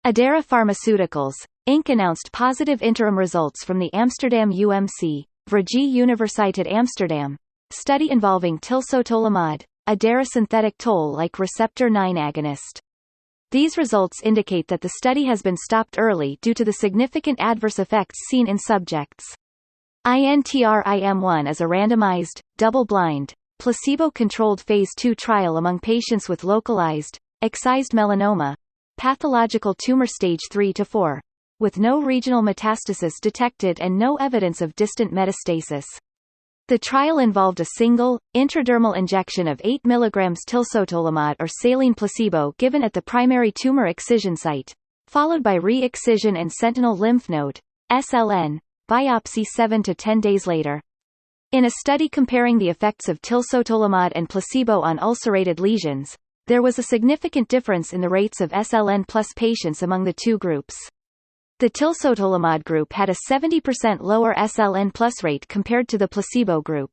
IDRA Pharmaceuticals, Inc. announced positive interim results from the Amsterdam UMC, Vrije Universiteit Amsterdam, study involving tilsotolimod, a IDRA synthetic toll-like receptor 9 agonist. These results indicate that the study has been stopped early due to the significant adverse effects seen in subjects. INTRIM-1 is a randomized, double-blind, placebo-controlled phase 2 trial among patients with localized, excised melanoma, pathological tumor stage 3 to 4, with no regional metastasis detected and no evidence of distant metastasis. The trial involved a single, intradermal injection of 8 mg tilsotolimod or saline placebo given at the primary tumor excision site, followed by re-excision and sentinel lymph node (SLN) biopsy 7 to 10 days later. In a study comparing the effects of tilsotolimod and placebo on ulcerated lesions, there was a significant difference in the rates of SLN plus patients among the two groups. The tilsotolimod group had a 70% lower SLN plus rate compared to the placebo group.